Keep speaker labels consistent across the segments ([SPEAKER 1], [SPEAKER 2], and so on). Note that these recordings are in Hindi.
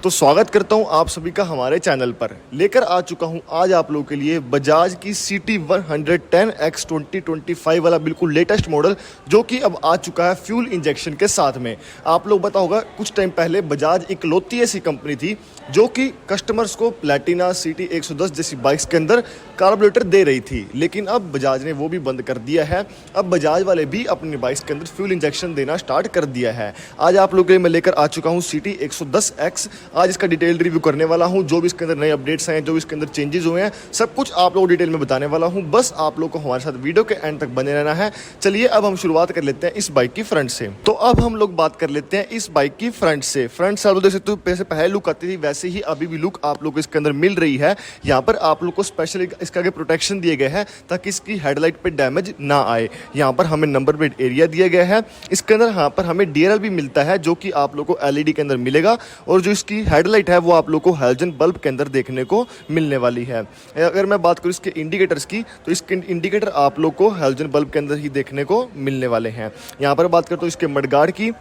[SPEAKER 1] तो स्वागत करता हूं आप सभी का हमारे चैनल पर। लेकर आ चुका हूं आज आप लोगों के लिए बजाज की CT 110X 2025 वाला बिल्कुल लेटेस्ट मॉडल, जो कि अब आ चुका है फ्यूल इंजेक्शन के साथ में। आप लोग पता होगा कुछ टाइम पहले बजाज इकलौती ऐसी कंपनी थी जो कि कस्टमर्स को प्लैटिना CT 110 जैसी बाइक्स के अंदर कार्बोरेटर दे रही थी, लेकिन अब बजाज ने वो भी बंद कर दिया है। अब बजाज वाले भी अपनी बाइक्स के अंदर फ्यूल इंजेक्शन देना स्टार्ट कर दिया है। आज आप लोगों के लिए मैं लेकर आ चुका हूँ CT 110X। आज इसका डिटेल रिव्यू करने वाला हूँ, जो भी इसके अंदर नए अपडेट्स हैं, जो भी इसके अंदर चेंजेस हुए हैं, सब कुछ आप लोगों को डिटेल में बताने वाला हूँ। बस आप लोग को हमारे साथ वीडियो के एंड तक बने रहना है। चलिए अब हम शुरुआत कर लेते हैं इस बाइक की फ्रंट से। तो अब हम लोग बात कर लेते हैं इस बाइक की फ्रंट से। फ्रंट से आप लोग देख सकते हो जैसे पहले लुक आती थी वैसे ही अभी भी लुक आप लोग को इसके अंदर मिल रही है। यहाँ पर आप लोग को स्पेशली इसका आगे प्रोटेक्शन दिए गए हैं ताकि इसकी हेडलाइट पे डैमेज ना आए। यहाँ पर हमें नंबर प्लेट एरिया दिया गया है। इसके अंदर यहाँ पर हमें DRL भी मिलता है जो कि आप लोग को LED के अंदर मिलेगा, और जो इसकी हेडलाइट है वो आप लोग को हैलोजन बल्ब के अंदर देखने को मिलने वाली है। अगर मैं बात करूँ इसके इंडिकेटर्स की, तो इसके इंडिकेटर आप लोग को हैलोजन बल्ब के अंदर ही देखने को मिलने वाले हैं। यहाँ पर बात करते हो इसके मडगार्ड की,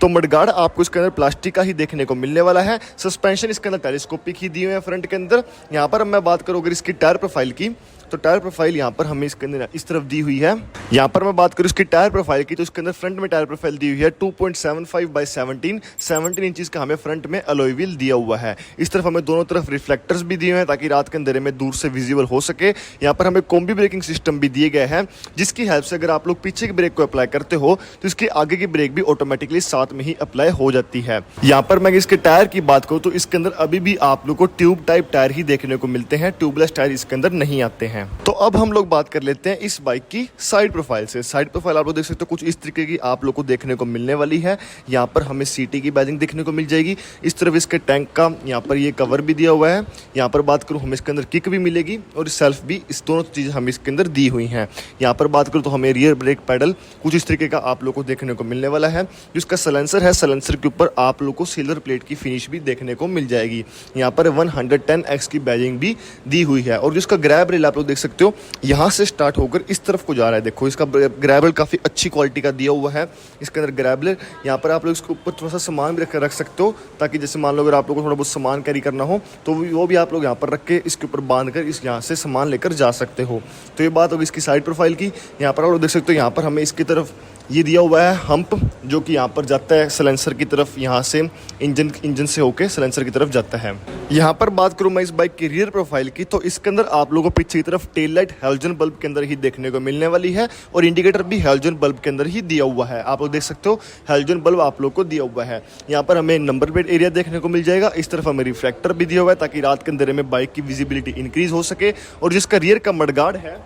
[SPEAKER 1] तो मडगार्ड आपको इसके अंदर प्लास्टिक का ही देखने को मिलने वाला है। सस्पेंशन इसके अंदर टेलीस्कोपिक ही दिए हुए हैं फ्रंट के अंदर। यहाँ पर मैं बात करूँ अगर इसकी टायर प्रोफाइल की, तो टायर प्रोफाइल यहाँ पर हमें इसके अंदर इस तरफ दी हुई है। यहाँ पर मैं बात करूँ इसकी टायर प्रोफाइल की, तो इसके अंदर फ्रंट में टायर प्रोफाइल दी हुई है 2.75 बाई 17 इंचज़ का हमें फ्रंट में अलॉय व्हील दिया हुआ है। इस तरफ हमें दोनों तरफ रिफ्लेक्टर्स भी दिए हुए हैं ताकि रात के अंधेरे में दूर से विजिबल हो सके। यहाँ पर हमें कॉम्बी ब्रेकिंग सिस्टम भी दिए गए हैं, जिसकी हेल्प से अगर आप लोग पीछे की ब्रेक को अप्लाई करते हो तो इसकी आगे की ब्रेक भी ऑटोमेटिकली साथ में ही अप्लाई हो जाती है। यहाँ पर मैं इसके टायर की बात करूँ तो इसके अंदर अभी भी आप लोग को ट्यूब टाइप टायर ही देखने को मिलते हैं, ट्यूबलेस टायर इसके अंदर नहीं आते हैं। तो अब हम लोग बात कर लेते हैं इस बाइक की साइड प्रोफाइल से। साइड प्रोफाइल आप लोग देख सकते हो कुछ इस तरीके की आप लोग को देखने को मिलने वाली है। यहाँ पर हमें CT की बैजिंग देखने को मिल जाएगी। इस तरफ इसके टैंक का यहाँ पर ये कवर भी दिया हुआ है। यहाँ पर बात करूँ हमें इसके अंदर किक भी मिलेगी और सेल्फ भी, इस दोनों चीज़ें हमें इसके अंदर दी हुई हैं। यहाँ पर बात करूँ तो हमें रियर ब्रेक पैडल कुछ इस तरीके का आप लोग को देखने को मिलने वाला है। जिसका सलेंसर है, सलेंसर के ऊपर आप लोग को सिल्वर प्लेट की फिनिश भी देखने को मिल जाएगी। यहाँ पर 110X की बैजिंग भी दी हुई है, और जिसका ग्रैब रेल आप लोग देख सकते हो यहाँ से स्टार्ट होकर इस तरफ को जा रहा है। देखो इसका ग्रैबल काफ़ी अच्छी क्वालिटी का दिया हुआ है इसके अंदर ग्रैबलर। यहाँ पर आप लोग इसके ऊपर थोड़ा सा सामान भी रख सकते हो, ताकि जैसे मान लो अगर आप लोगों को थोड़ा बहुत सामान कैरी करना हो तो वो भी आप लोग यहाँ पर रख के इसके ऊपर बांध कर इस यहाँ से सामान लेकर जा सकते हो। तो ये बात होगी इसकी साइड प्रोफाइल की। यहाँ पर आप लोग देख सकते हो यहाँ पर हमें इसकी तरफ ये दिया हुआ है हम्प, जो कि यहाँ पर जाता है सलेंसर की तरफ, यहाँ से इंजन से होके सलेंसर की तरफ जाता है। यहाँ पर बात करूँ मैं इस बाइक की रियर प्रोफाइल की, तो इसके अंदर आप लोगों को पीछे की तरफ टेल लाइट हैलोजन बल्ब के अंदर ही देखने को मिलने वाली है, और इंडिकेटर भी हैलोजन बल्ब के अंदर ही दिया हुआ है। आप लोग देख सकते हो हैलोजन बल्ब आप लोग को दिया हुआ है। यहाँ पर हमें नंबर प्लेट एरिया देखने को मिल जाएगा। इस तरफ हमें रिफ्लेक्टर भी दिया हुआ है ताकि रात के अंधेरे में बाइक की विजिबिलिटी इंक्रीज हो सके, और जिसका रियर का मडगार्ड है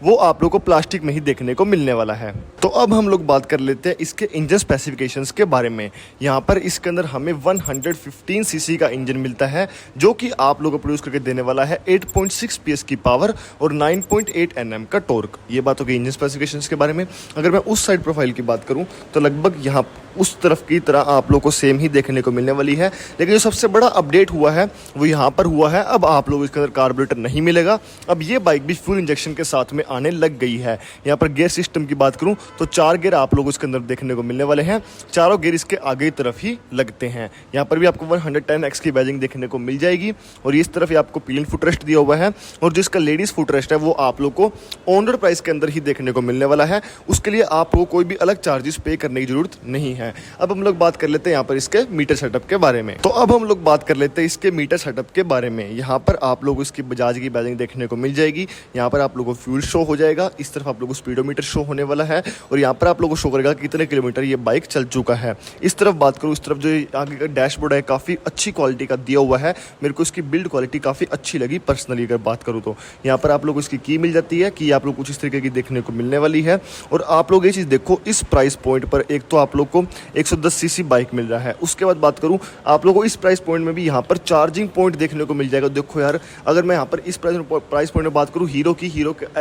[SPEAKER 1] वो आप लोग को प्लास्टिक में ही देखने को मिलने वाला है। तो अब हम लोग बात कर लेते हैं इसके इंजन स्पेसिफिकेशंस के बारे में। यहाँ पर इसके अंदर हमें 115 सीसी का इंजन मिलता है, जो कि आप लोगों को प्रोड्यूस करके देने वाला है 8.6 PS की पावर और 9.8 Nm का टॉर्क। ये बात होगी इंजन स्पेसिफिकेशंस के बारे में। अगर मैं उस साइड प्रोफाइल की बात करूँ तो लगभग यहाँ उस तरफ की तरह आप लोग को सेम ही देखने को मिलने वाली है, लेकिन जो सबसे बड़ा अपडेट हुआ है वो यहाँ पर हुआ है। अब आप लोग इसके अंदर कार्बोरेटर नहीं मिलेगा। अब ये बाइक भी फ्यूल इंजेक्शन के साथ में आने लग गई है। यहाँ पर गियर सिस्टम की बात करूँ तो 4 गियर आप लोग इसके अंदर देखने को मिलने वाले हैं। चारों गियर इसके आगे की तरफ ही लगते हैं। यहाँ पर भी आपको 110X की बैजिंग देखने को मिल जाएगी, और इस तरफ आपको पिलियन फुटरेस्ट दिया हुआ है, और जिसका लेडीज फुटरेस्ट है वो आप लोग को ऑन रोड प्राइस के अंदर ही देखने को मिलने वाला है। उसके लिए आप लोग को कोई भी अलग चार्जेस पे करने की जरूरत नहीं है। अब हम लोग बात कर लेते हैं यहाँ पर इसके मीटर सेटअप के बारे में। तो अब हम लोग बात कर लेते हैं इसके मीटर सेटअप के बारे में। यहाँ पर आप लोग इसकी बजाज की बैजिंग देखने को मिल जाएगी। यहाँ पर आप लोग को फ्यूल शो हो जाएगा, इस तरफ आप लोग को स्पीडोमीटर शो होने वाला है, और यहाँ पर आप लोग को शो करेगा कितने किलोमीटर ये बाइक चल चुका है। इस तरफ बात करूँ, इस तरफ जो आगे का डैशबोर्ड है काफ़ी अच्छी क्वालिटी का दिया हुआ है। मेरे को इसकी बिल्ड क्वालिटी काफ़ी अच्छी लगी पर्सनली अगर बात करूँ तो। यहाँ पर आप लोग को इसकी की मिल जाती है कि आप लोग कुछ इस तरीके की देखने को मिलने वाली है। और आप लोग ये चीज़ देखो इस प्राइस पॉइंट पर, एक तो आप लोग को 110 सीसी बाइक मिल रहा है। उसके बाद बात करूं आप लोगों को इस प्राइस पॉइंट में भी यहाँ पर चार्जिंग पॉइंट देखने को मिल जाएगा। देखो यार, अगर मैं यहाँ पर इस प्राइस पॉइंट में बात करूं हीरो के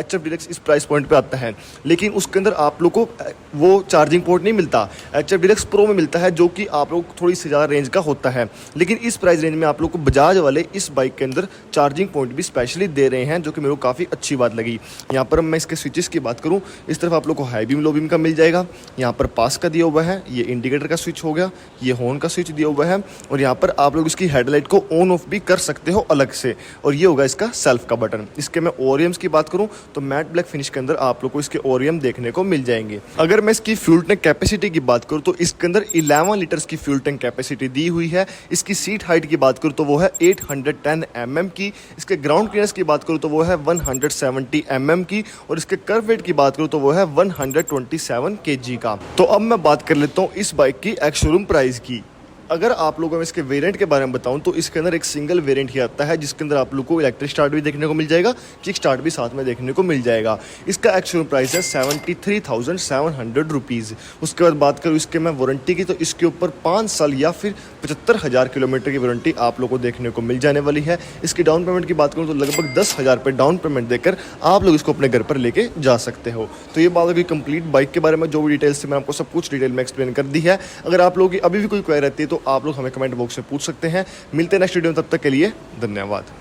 [SPEAKER 1] HF डीलक्स इस प्राइस पॉइंट पे आता है, लेकिन उसके अंदर आप लोग को वो चार्जिंग पोर्ट नहीं मिलता। HF डीलक्स प्रो में मिलता है, जो कि आप लोग थोड़ी सी ज़्यादा रेंज का होता है। लेकिन इस प्राइस रेंज में आप लोग को बजाज वाले इस बाइक के अंदर चार्जिंग पॉइंट भी स्पेशली दे रहे हैं, जो कि मेरे को काफ़ी अच्छी बात लगी। यहाँ पर मैं इसके स्विचेस की बात करूँ, इस तरफ आप लोग को हाई बीम लो बीम का मिल जाएगा। यहाँ पर पास का दिया हुआ है, ये इंडिकेटर का स्विच हो गया, ये हॉर्न का स्विच दिया हुआ है, और यहाँ पर आप लोग इसकी हेडलाइट को ऑन ऑफ भी कर सकते हो अलग से, और ये होगा इसका सेल्फ का बटन। इसके मैं ओरियम्स की बात करूँ तो मैट ब्लैक फिनिश के अंदर आप लोग को इसके ओरियम देखने को मिल जाएंगे। अगर मैं इसकी फ्यूल टैंक कैपेसिटी की बात करूँ तो इसके अंदर 11 लीटर्स की फ्यूल टैंक कैपेसिटी दी हुई है। इसकी सीट हाइट की बात करूँ तो वो है 810 mm की। इसके ग्राउंड क्लियरेंस की बात करूँ तो वो है 170 mm की, और इसके कर्व वेट की बात करूँ तो वो है 127 kg का। तो अब मैं बात कर लेता हूँ इस बाइक की एक्स शोरूम प्राइस की। अगर आप लोगों में इसके वेरिएंट के बारे में बताऊं तो इसके अंदर एक सिंगल वेरिएंट ही आता है, जिसके अंदर आप लोग को इलेक्ट्रिक स्टार्ट भी देखने को मिल जाएगा, किक स्टार्ट भी साथ में देखने को मिल जाएगा। इसका एक्चुअल प्राइस है 73,700 रुपीज़। उसके बाद बात करूँ इसके मैं वारंटी की, तो इसके ऊपर 5 साल या फिर 75,000 किलोमीटर की वारंटी आप लोग को देखने को मिल जाने वाली है। इसकी डाउन पेमेंट की बात करूँ तो लगभग 10,000 रुपये डाउन पेमेंट देकर आप लोग इसको अपने घर पर लेके जा सकते हो। तो ये बात होगी कंप्लीट बाइक के बारे में, जो भी डिटेल्स से मैं आपको सब कुछ डिटेल में एक्सप्लेन कर दी है। अगर आप लोगों की अभी भी कोई क्वेरी रहती है तो आप लोग हमें कमेंट बॉक्स में पूछ सकते हैं। मिलते हैं नेक्स्ट वीडियो में, तब तक के लिए धन्यवाद।